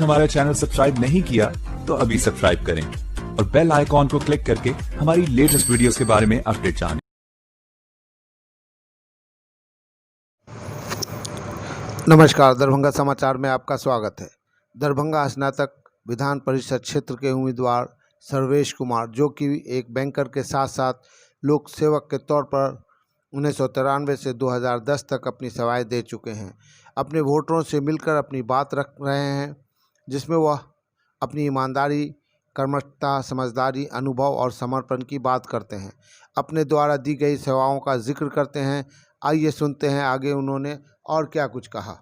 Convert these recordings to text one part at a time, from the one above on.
तक हमारा channel subscribe नहीं किया तो अभी सब्सक्राइब करें और बेल आइकॉन को क्लिक करके हमारी लेटेस्ट वीडियोस के बारे में अपडेट जानें। नमस्कार, दरभंगा समाचार में आपका स्वागत है। दरभंगा स्नातक विधान परिषद क्षेत्र के उम्मीदवार सर्वेश कुमार, जो कि एक बैंकर के साथ साथ लोक सेवक के तौर पर 1993 से 2010 तक अपनी सेवाएं दे चुके हैं, अपने वोटरों से मिलकर अपनी बात रख रहे हैं, जिसमें वह अपनी ईमानदारी, कर्मठता, समझदारी, अनुभव और समर्पण की बात करते हैं। अपने द्वारा दी गई सेवाओं का जिक्र करते हैं। आइए सुनते हैं आगे उन्होंने और क्या कुछ कहा।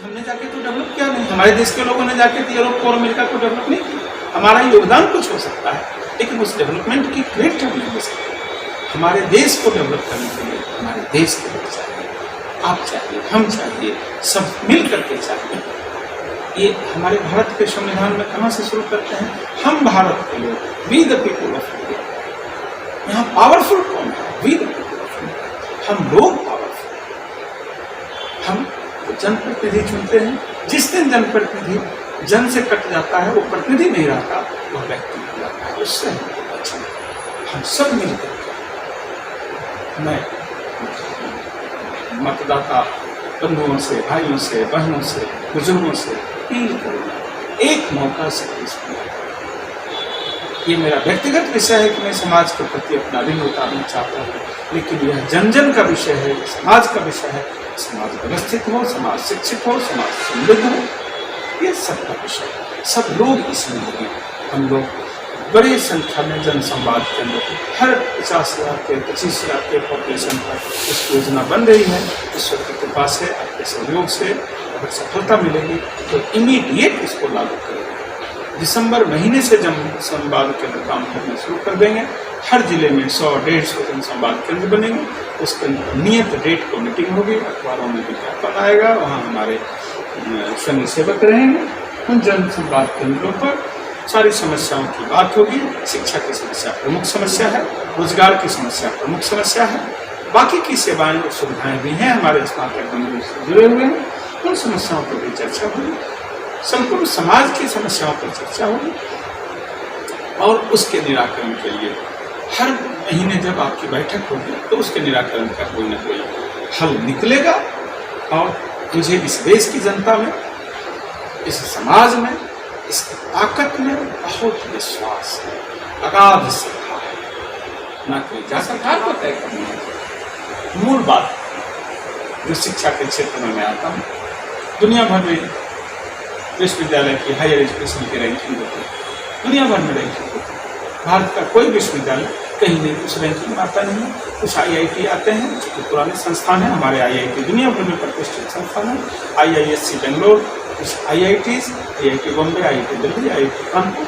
हमने जाके तो डेवलप किया नहीं, हमारे देश के लोगों ने जाके यूरोप और अमेरिका को डेवलप नहीं किया। हमारा योगदान कुछ हो सकता है, लेकिन उस डेवलपमेंट की ग्रेट नहीं हो सकती। हमारे देश को डेवलप करने के लिए हमारे देश के लोग चाहिए, आप चाहिए, हम चाहिए, सब मिल करके चाहिए। ये हमारे भारत के संविधान में कहाँ से शुरू करते हैं? हम भारत के लोग, we the people of India. यहाँ पावरफुल कौन है? We the people of India. हम लोग पावरफुल, हम जनप्रतिनिधि चुनते हैं। जिस दिन जनप्रतिनिधि जन से कट जाता है, वो प्रतिनिधि नहीं रहता, वह व्यक्ति हो जाता है। उससे हमको बचना है। हम सब मिलकर, मैं मतदाता बंधुओं से, भाइयों से, बहनों से, बुजुर्गों से अपील करूँगा, एक मौका से इसमें। ये मेरा व्यक्तिगत विषय है कि मैं समाज के प्रति अपना ऋण उतारना चाहता हूँ, लेकिन यह जन जन का विषय है, समाज का विषय है। समाज व्यवस्थित हो, समाज शिक्षित हो, समाज समृद्ध हो, ये सबका विषय है। सब लोग इसमें होंगे। हम लोग बड़ी संख्या में जन संवाद केंद्र हर 50,000 के 25,000 के पॉपुलेशन पर इस योजना बन रही है। ईश्वर की कृपा से, आपके सहयोग से अगर सफलता मिलेगी तो इमीडिएट इसको लागू करेंगे। दिसंबर महीने से जन संवाद केंद्र काम करना शुरू कर देंगे। हर जिले में 100-150 जन संवाद केंद्र बनेंगे। उसके नियत डेट को मीटिंग होगी, अखबारों में विज्ञापन आएगा, वहाँ हमारे स्वयं सेवक रहेंगे। उन जन संवाद केंद्रों पर सारी समस्याओं की बात होगी। शिक्षा की समस्या प्रमुख समस्या है, रोजगार की समस्या प्रमुख समस्या है, बाकी की सेवाएं और सुविधाएं भी हैं, हमारे स्नातक बंधु से जुड़े हुए हैं। उन समस्याओं पर भी चर्चा होगी, संपूर्ण समाज की समस्याओं पर चर्चा होगी और उसके निराकरण के लिए हर महीने जब आपकी बैठक होगी तो उसके निराकरण का कोई ना कोई हल निकलेगा। और मुझे इस देश की जनता में, इस समाज में, इसकी ताकत में बहुत विश्वास है, अगाध श्रद्धा है। ना कोई जा सरकार को तय करनी है। मूल बात जो शिक्षा के क्षेत्र में मैं आता हूँ, दुनिया भर में विश्वविद्यालय की हायर एजुकेशन की रैंकिंग होती है, दुनिया भर में रैंकिंग होती है। भारत का कोई विश्वविद्यालय कहीं नहीं उस रैंकिंग में आता नहीं है। कुछ IIT आते हैं, जो पुराने संस्थान हैं। हमारे IIT दुनिया भर में प्रतिष्ठित संस्थान है। IISc बेंगलोर, कुछ IITs, IIT Bombay, IIT Delhi, IIT Kanpur,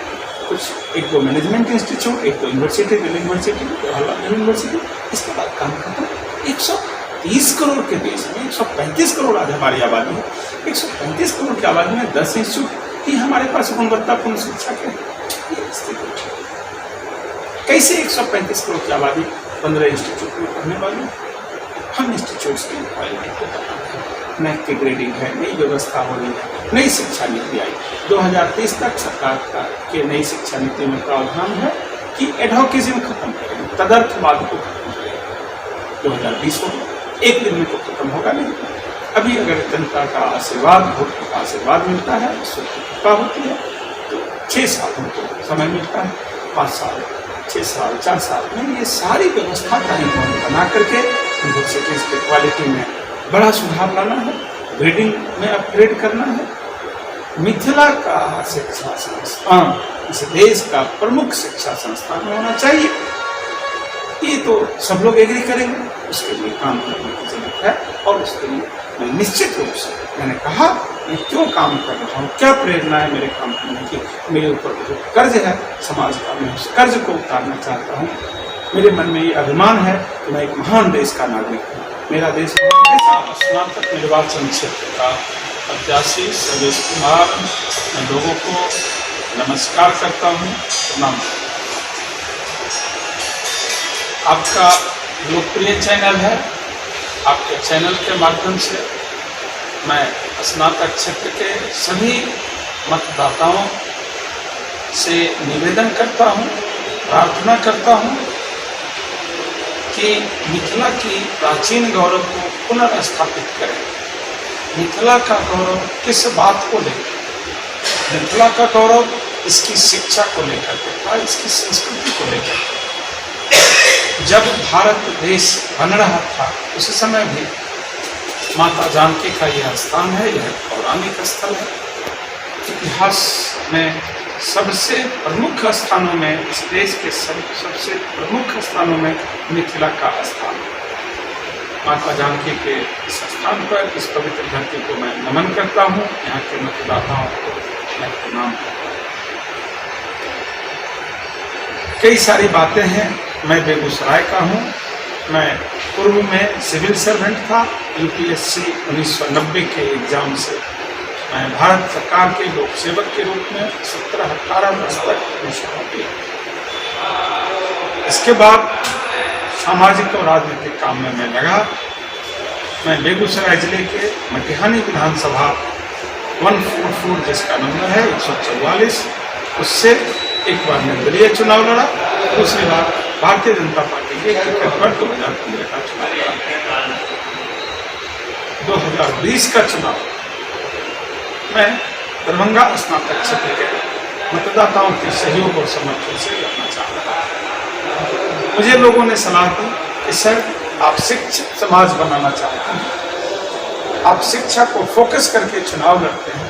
कुछ एक दो मैनेजमेंट इंस्टीट्यूट, एक दो university, Delhi university, Jawaharlal university. इसके बाद काम खत्म। 130 करोड़ के देश में 135 करोड़ आज हमारी आबादी है। 135 करोड़ की आबादी में 10 इंस्टीट्यूट ही हमारे पास गुणवत्तापूर्ण शिक्षा के स्थिति। कैसे 135 करोड़ की आबादी 15 इंस्टीट्यूट में पढ़ने वाली? हम इंस्टीट्यूट्स की क्वालिटी को बताते हैं, मैथ की ग्रेडिंग है, नई व्यवस्था हो रही है, नई शिक्षा नीति आई 2030 तक। सरकार का के नई शिक्षा नीति में प्रावधान है कि एडहोकिज्म खत्म करेंगे, तदर्थवाद को खत्म करेंगे। 2020 को एक दिन में तो खत्म होगा नहीं। अभी अगर जनता का आशीर्वाद, वोट का आशीर्वाद मिलता है, ईश्वर की कृपा होती है, तो 6 साल हमको समय मिलता है। 5 साल, 6 साल, 4 साल में ये सारी व्यवस्था बना करके यूनिवर्सिटीज की क्वालिटी में बड़ा सुधार लाना है, ग्रेडिंग में अपग्रेड करना है। मिथिला का शिक्षा संस्थान इस देश का प्रमुख शिक्षा संस्थान होना चाहिए। ये तो सब लोग एग्री करेंगे, उसके लिए काम करने की जरूरत है। और उसके लिए मैं निश्चित रूप से, मैंने कहा मैं क्यों काम कर रहा हूँ, क्या प्रेरणा है मेरे काम करने की। मेरे ऊपर जो कर्ज है समाज का, मैं उस कर्ज को उतारना चाहता हूँ। मेरे मन में ये अभिमान है कि मैं एक महान देश का नागरिक हूँ। मेरा देश स्नातक निर्वाचन क्षेत्र का प्रत्याशी सर्वेश कुमार, मैं लोगों को नमस्कार करता हूँ, प्रणाम। आपका लोकप्रिय चैनल है, आपके चैनल के माध्यम से मैं स्नातक क्षेत्र के सभी मतदाताओं से निवेदन करता हूँ, प्रार्थना करता हूँ कि मिथिला की प्राचीन गौरव को पुनर्स्थापित करें। मिथिला का गौरव किस बात को लेकर? मिथिला का गौरव इसकी शिक्षा को लेकर के था, इसकी संस्कृति को लेकर। जब भारत देश बन रहा था उस समय भी माता जानकी का यह स्थान है, यह पौराणिक स्थल है। इतिहास में सबसे प्रमुख स्थानों में, इस देश के सबसे प्रमुख स्थानों में मिथिला का स्थान है। माता जानकी के इस स्थान पर, इस पवित्र धरती को मैं नमन करता हूँ। यहाँ के मतदाताओं को मैं प्रणाम करता हूँ। कई सारी बातें हैं। मैं बेगूसराय का हूँ। मैं पूर्व में सिविल सर्वेंट था। यूपीएससी 1990 के एग्जाम से मैं भारत सरकार के लोक सेवक के रूप में 17-18 वर्ष तक सेवा किया। इसके बाद सामाजिक और राजनीतिक काम में मैं लगा। मैं बेगूसराय जिले के मटिहानी विधानसभा 144 जिसका नंबर है 144, उससे एक बार निर्दलीय चुनाव लड़ा, दूसरी बार भारतीय जनता पार्टी के टिकट पर 2015 का चुनाव लड़ा। 2020 का चुनाव मैं दरभंगा स्नातक क्षेत्र के मतदाताओं के सहयोग और समर्थन से लड़ना चाह रहा हूँ। मुझे लोगों ने सलाह दी कि सर, आप शिक्षित समाज बनाना चाहते हैं, आप शिक्षा को फोकस करके चुनाव लड़ते हैं,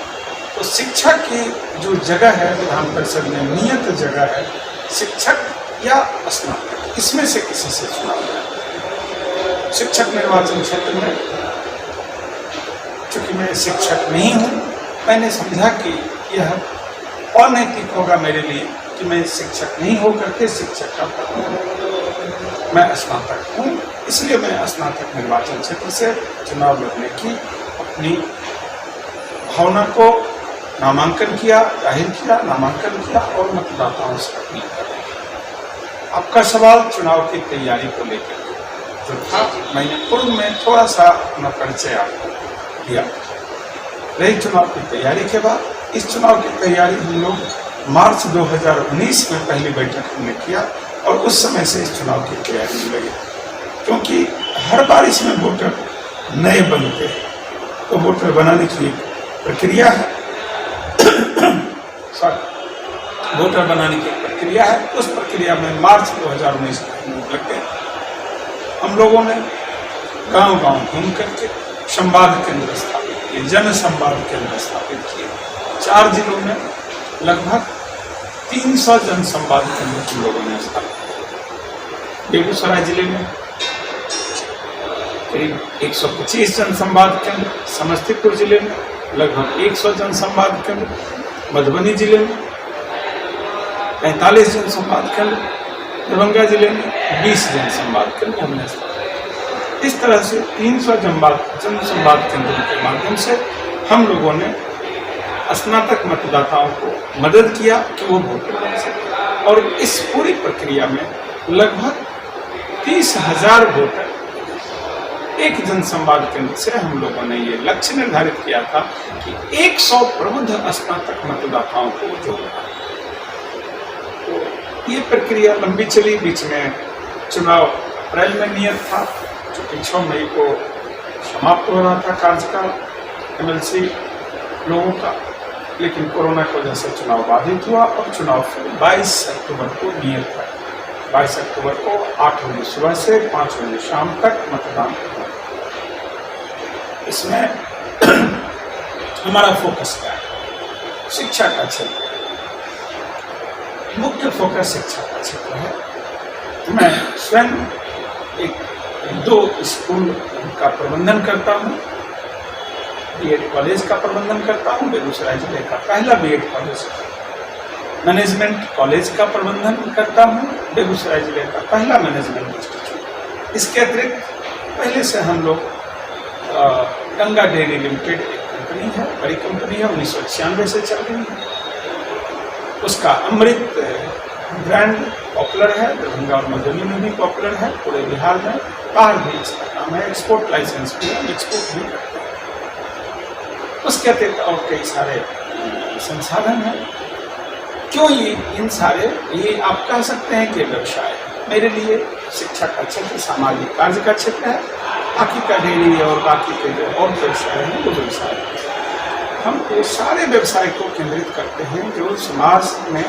तो शिक्षा की जो जगह है विधान परिषद में नियत जगह है, शिक्षक या स्नातक, इसमें से किसी से चुनाव लड़ें। शिक्षक निर्वाचन क्षेत्र में चूंकि मैं शिक्षक नहीं हूँ, मैंने समझा कि यह अनैतिक होगा मेरे लिए कि मैं शिक्षक नहीं होकर के शिक्षक का पद लूं। मैं स्नातक हूँ, इसलिए मैं स्नातक निर्वाचन क्षेत्र से चुनाव लड़ने की अपनी भावना को नामांकन किया, जाहिर किया, नामांकन किया और मतदाताओं से अपील कर रही है। आपका सवाल चुनाव की तैयारी को लेकर जो था, मैंने पूर्व में थोड़ा सा अपना परिचय आपको दिया। रही चुनाव की तैयारी के बाद, इस चुनाव की तैयारी हम लोग मार्च 2019 में पहली बैठक हमने किया और उस समय से इस चुनाव की तैयारी में लगे। क्योंकि हर बार इसमें वोटर नए बनते हैं, तो वोटर बनाने की एक प्रक्रिया है वोटर बनाने की प्रक्रिया है। उस प्रक्रिया में मार्च 2019 में लग गए। हम लोगों ने गांव-गांव घूम करके संवाद केंद्र स्थापित किए, जन संवाद केंद्र स्थापित किए। 4 जिलों में लगभग 300 जन संवाद केंद्र हम लोगों ने स्थापित किए। बेगूसराय जिले में करीब 125 जन संवाद केंद्र, समस्तीपुर जिले में लगभग 100 जन संवाद केंद्र, मधुबनी जिले में 45 जन संवाद केंद्र, दरभंगा जिले में 20 जन संवाद केंद्र हमने स्थापित। इस तरह से 300 जन संवाद केंद्रों के माध्यम से हम लोगों ने स्नातक मतदाताओं को मदद किया कि वो वोटर बन सके। और इस पूरी प्रक्रिया में लगभग 30,000 वोटर एक जनसंवाद केंद्र से हम लोगों ने ये लक्ष्य निर्धारित किया था कि 100 प्रबुद्ध स्नातक मतदाताओं को जोड़ना। तो ये प्रक्रिया लंबी चली। बीच में चुनाव अप्रैल में नियत था, क्योंकि 6 मई को समाप्त हो रहा था कार्यकाल एमएलसी लोगों का, लेकिन कोरोना की वजह से चुनाव बाधित हुआ और चुनाव फिर 22 अक्टूबर को नियत था। 22 अक्टूबर को 8 बजे सुबह से 5 बजे शाम तक मतदान हुआ। इसमें हमारा फोकस क्या है? शिक्षा का क्षेत्र, मुख्य फोकस शिक्षा का क्षेत्र है। मैं स्वयं एक 2 स्कूल का प्रबंधन करता हूँ, बीएड कॉलेज का प्रबंधन करता हूँ, बेगूसराय जिले का पहला बीएड कॉलेज, मैनेजमेंट कॉलेज का प्रबंधन करता हूँ, बेगूसराय जिले का पहला मैनेजमेंट इंस्टीट्यूट। इसके अतिरिक्त पहले से हम लोग गंगा डेयरी लिमिटेड एक कंपनी है, बड़ी कंपनी है, 1996 से चल रही है। उसका अमृत ब्रांड पॉपुलर है, दरभंगा और मधुबनी में भी पॉपुलर है, पूरे बिहार में। बाहर भी इसका काम है, एक्सपोर्ट लाइसेंस भी, हम एक्सपोर्ट भी करते हैं। उसके अतिरिक्त और कई सारे संसाधन हैं। क्यों इन सारे, ये आप कह सकते हैं कि व्यवसाय मेरे लिए शिक्षा का क्षेत्र सामाजिक कार्य का क्षेत्र है, बाकी का डेयरी और बाकी के जो और व्यवसाय हैं वो व्यवसाय है। हम वो सारे व्यवसाय को केंद्रित करते हैं जो समाज में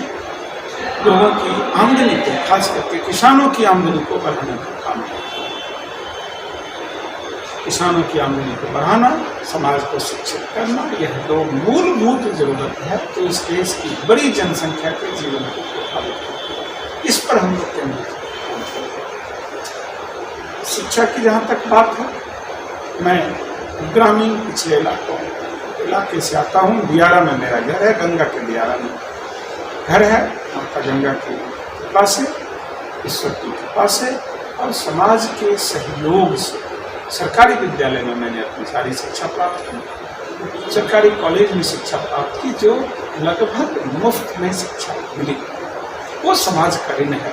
लोगों की आमदनी को, खास करके किसानों की आमदनी को बढ़ाने का काम है। किसानों की आमदनी को बढ़ाना, समाज को शिक्षित करना, यह दो मूलभूत जरूरत है तो इस देश की बड़ी जनसंख्या के जीवन को प्रभावित करती है। इस पर हम लोग केंद्रित हैं। शिक्षा की जहाँ तक बात है, मैं ग्रामीण पिछले इलाके से आता हूँ। दियारा में मेरा घर है, गंगा के दियारा में घर है, माता गंगा के पास है, ईश्वरपुर के पास है। और समाज के सहयोग से सरकारी विद्यालय में मैंने अपनी सारी शिक्षा प्राप्त की, सरकारी कॉलेज में शिक्षा प्राप्त की, जो लगभग मुफ्त में शिक्षा मिली। वो समाज का ऋण है।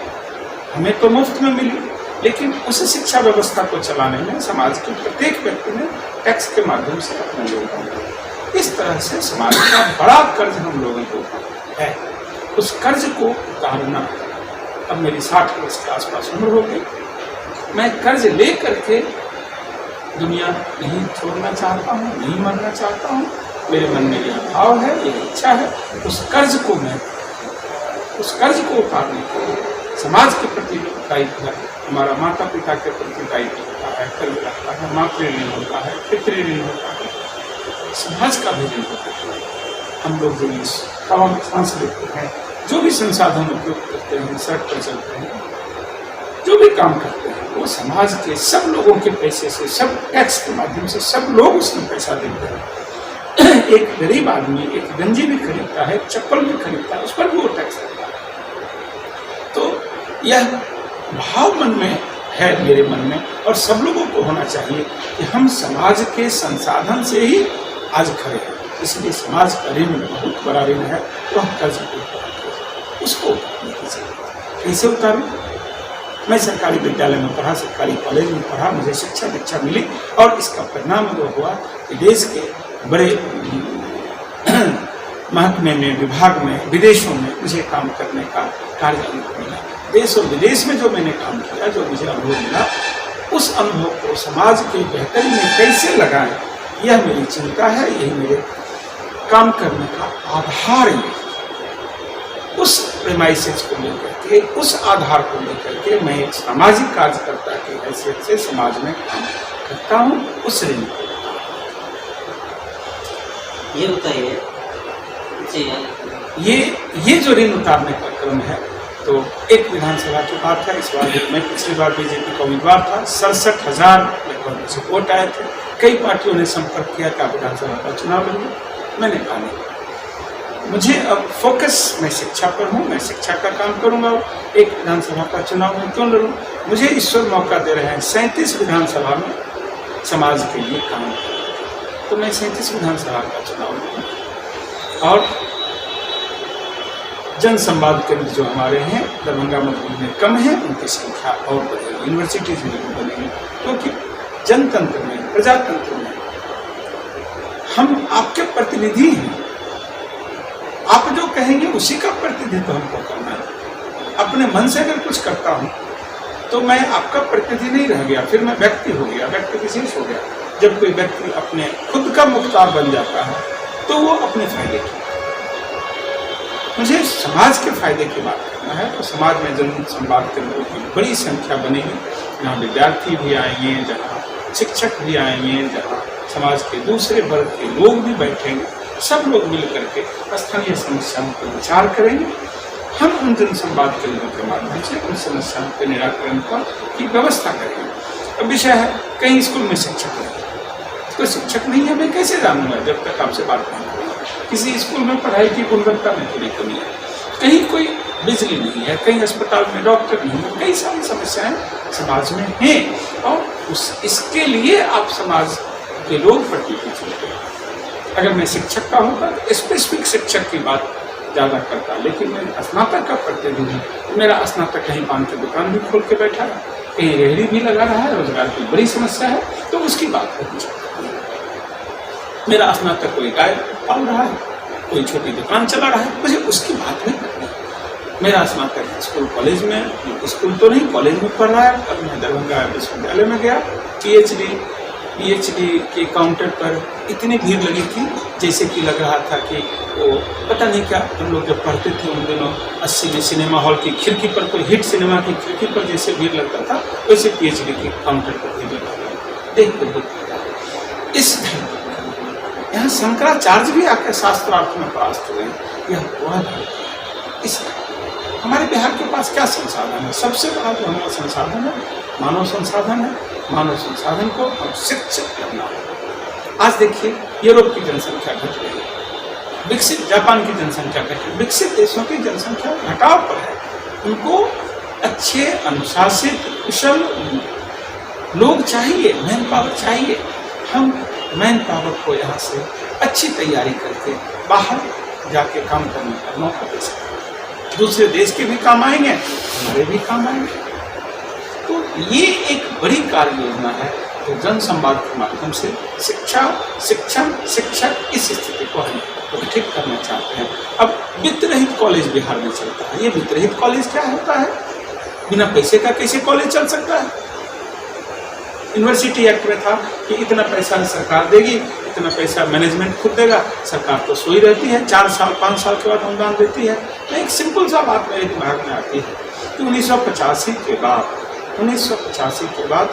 हमें तो मुफ्त में मिली, लेकिन उस शिक्षा व्यवस्था को चलाने में समाज के प्रत्येक व्यक्ति ने टैक्स के माध्यम से अपना योगदान दिया। इस तरह से समाज का बड़ा कर्ज हम लोगों को है। उस कर्ज को उतारना, अब मेरी 60 वर्ष के आसपास उम्र हो गई, मैं कर्ज ले करके दुनिया नहीं छोड़ना चाहता हूँ, नहीं मरना चाहता हूँ। मेरे मन में यह भाव है, यह इच्छा है, उस कर्ज को उतारने के लिए समाज के प्रति दायित्व है। हमारा माता पिता के प्रति दायित्व होता है, कर्ज लगता है, मातृ ऋण होता है, पितृ ऋण होता है, समाज का भी ऋण होता है। हम लोग जो इस हवा में सांस लेते हैं, जो भी संसाधन उपयोग करते हैं, सड़क पर चलते हैं, जो भी काम करते हैं, वो समाज के सब लोगों के पैसे से, सब टैक्स के माध्यम से सब लोग उसमें पैसा देते हैं। एक गरीब आदमी एक गंजी भी खरीदता है, चप्पल भी खरीदता है, उस पर भी वो टैक्स देता है। तो यह भाव मन में है, मेरे मन में, और सब लोगों को होना चाहिए कि हम समाज के संसाधन से ही आज खड़े हैं। इसलिए समाज का ऋण बहुत बड़ा ऋण है, वह कर्ज उसको उतारने की जरूरत। कैसे उतारूं? मैं सरकारी विद्यालय में पढ़ा, सरकारी कॉलेज में पढ़ा, मुझे शिक्षा दीक्षा मिली, और इसका परिणाम वो हुआ कि देश के बड़े महकमे में, विभाग में, विदेशों में मुझे काम करने का कार्य अनुभव मिला। देश और विदेश में जो मैंने काम किया, जो मुझे अनुभव मिला, उस अनुभव को समाज के बेहतरी में कैसे लगाएं, यह मेरी चिंता है, यही मेरे काम करने का आधार है। उस प्रेमाइसेस को लेकर के, उस आधार को लेकर के मैं एक सामाजिक कार्यकर्ता की हैसियत से समाज में काम करता हूँ। उस ऋण को ये बताइए ये जो ऋण उतारने का क्रम है, तो एक विधानसभा की बात है। इस बार मैं पिछली बार बीजेपी का उम्मीदवार था, 67,000 लगभग मुझे वोट आए थे। कई पार्टियों ने संपर्क किया कि विधानसभा का चुनाव लड़िए, मैंने कहा नहीं, मुझे अब फोकस मैं शिक्षा पर हूँ, मैं शिक्षा का काम करूँगा। एक विधानसभा का चुनाव में क्यों लड़ूँ? मुझे ईश्वर मौका दे रहे हैं 37 विधानसभा में समाज के लिए काम करूँ, तो मैं 37 विधानसभा का चुनाव लड़ूँ। और जन संवाद केंद्र जो हमारे हैं दरभंगा मधुबनी में कम है, उनकी संख्या और बढ़ेगी, यूनिवर्सिटीज में बनेगी, क्योंकि जनतंत्र में, प्रजातंत्र में हम आपके प्रतिनिधि हैं। आप जो कहेंगे उसी का प्रतिनिधित्व हमको करना है। अपने मन से अगर कुछ करता हूँ तो मैं आपका प्रतिनिधि नहीं रह गया, फिर मैं व्यक्ति हो गया, व्यक्ति विशेष हो गया। जब कोई व्यक्ति अपने खुद का मुख्तार बन जाता है तो वो अपने फायदे की, मुझे समाज के फायदे की बात करना है। तो समाज में जन संवाद केंद्रों की बड़ी संख्या बनेगी, जहाँ विद्यार्थी भी आएंगे, जहाँ शिक्षक भी आएंगे, जहाँ समाज के दूसरे वर्ग के लोग भी बैठेंगे, सब लोग मिल करके स्थानीय समस्याओं पर विचार करेंगे। हम उन जन संवाद केंद्रों के माध्यम से उन समस्याओं के निराकरण की व्यवस्था करेंगे। अब विषय है, कहीं स्कूल में शिक्षक नहीं, तो शिक्षक नहीं है, मैं कैसे जानूंगा जब तक आपसे बात नहीं करूँगा। किसी स्कूल में पढ़ाई की गुणवत्ता में थोड़ी कमी है, कहीं कोई बिजली नहीं है, कहीं अस्पताल में डॉक्टर नहीं है, कई सारी समस्याएं समाज में हैं, और इसके लिए आप समाज के लोग प्रतिनिधि होते हैं। अगर मैं शिक्षक का होता तो स्पेसिफिक शिक्षक की बात ज़्यादा करता, लेकिन मैं स्नातक का प्रतिनिधि हूँ। मेरा स्नातक कहीं पान की दुकान भी खोल के बैठा है, कहीं रेहड़ी भी लगा रहा है, रोजगार की बड़ी समस्या है, तो उसकी बात करनी चाहिए। मेरा स्नातक कोई गाय पाल रहा है, कोई छोटी दुकान चला रहा है, मुझे उसकी बात नहीं करनी। मेरा स्नातक स्कूल कॉलेज में, स्कूल तो नहीं कॉलेज में पढ़ रहा है। अब मैं दरभंगा विश्वविद्यालय में गया, पीएचडी के काउंटर पर इतनी भीड़ लगी थी जैसे कि लग रहा था कि वो पता नहीं क्या, हम लोग जब पढ़ते थे उन दिनों 80 में सिनेमा हॉल की खिड़की पर, कोई हिट सिनेमा की खिड़की पर जैसे भीड़ लगता था, वैसे पीएचडी के काउंटर पर भीड़ लगता था। देख कर इस यहाँ शंकराचार्य भी आकर शास्त्रार्थ में परास्त हुए। यह पूरा इस हमारे बिहार के पास क्या संसाधन है? सबसे बड़ा जो हमारा संसाधन है मानव संसाधन है। मानव संसाधन को हम शिक्षित करना है। आज देखिए यूरोप की जनसंख्या घट रही है, विकसित जापान की जनसंख्या घट रही है, विकसित देशों की जनसंख्या घटाव पर है। उनको अच्छे अनुशासित कुशल लोग चाहिए, मैन पावर चाहिए। हम मैन पावर को यहाँ से अच्छी तैयारी करके बाहर जाके काम करने का मौका दे सकते हैं। दूसरे देश के भी काम आएंगे, हमारे भी काम आएंगे। तो ये एक बड़ी कार्य योजना है जो जन संवाद के माध्यम से शिक्षा, शिक्षण, शिक्षक इस स्थिति को हम ठीक करना चाहते हैं। अब वित्त रहित कॉलेज बिहार में चलता है। ये वित्त रहित कॉलेज क्या होता है? बिना पैसे का कैसे कॉलेज चल सकता है? यूनिवर्सिटी एक्ट में था कि इतना पैसा सरकार देगी, इतना पैसा मैनेजमेंट खुद देगा। सरकार तो सोई रहती है, 4 साल 5 साल के बाद अनुदान देती है। तो एक सिंपल सा बात मेरे दिमाग में आती है कि 1985 के बाद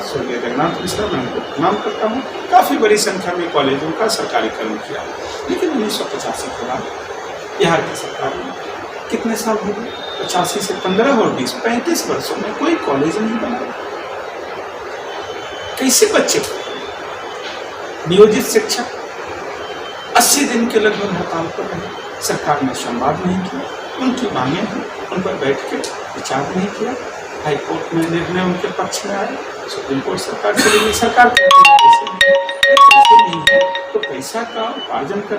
स्वर्गीय जगन्नाथ मिश्रा, मैं उनको प्रणाम करता हूँ, काफ़ी बड़ी संख्या में कॉलेजों का सरकारीकरण किया। लेकिन 1985 के बाद बिहार की सरकार ने कितने साल हो गए? 85 से 15 और 20, 35 वर्षों में कोई कॉलेज नहीं बनाया। कैसे बच्चे नियोजित शिक्षक 80 दिन के लगभग हड़ताल पर रहे, सरकार ने संवाद नहीं किया, उनकी मांगे हैं, उन पर बैठ के विचार नहीं किया। हाई कोर्ट में निर्णय उनके पक्ष में आया, सुप्रीम कोर्ट सरकार चली गई। सरकार पैसे नहीं है तो पैसा का उपार्जन करना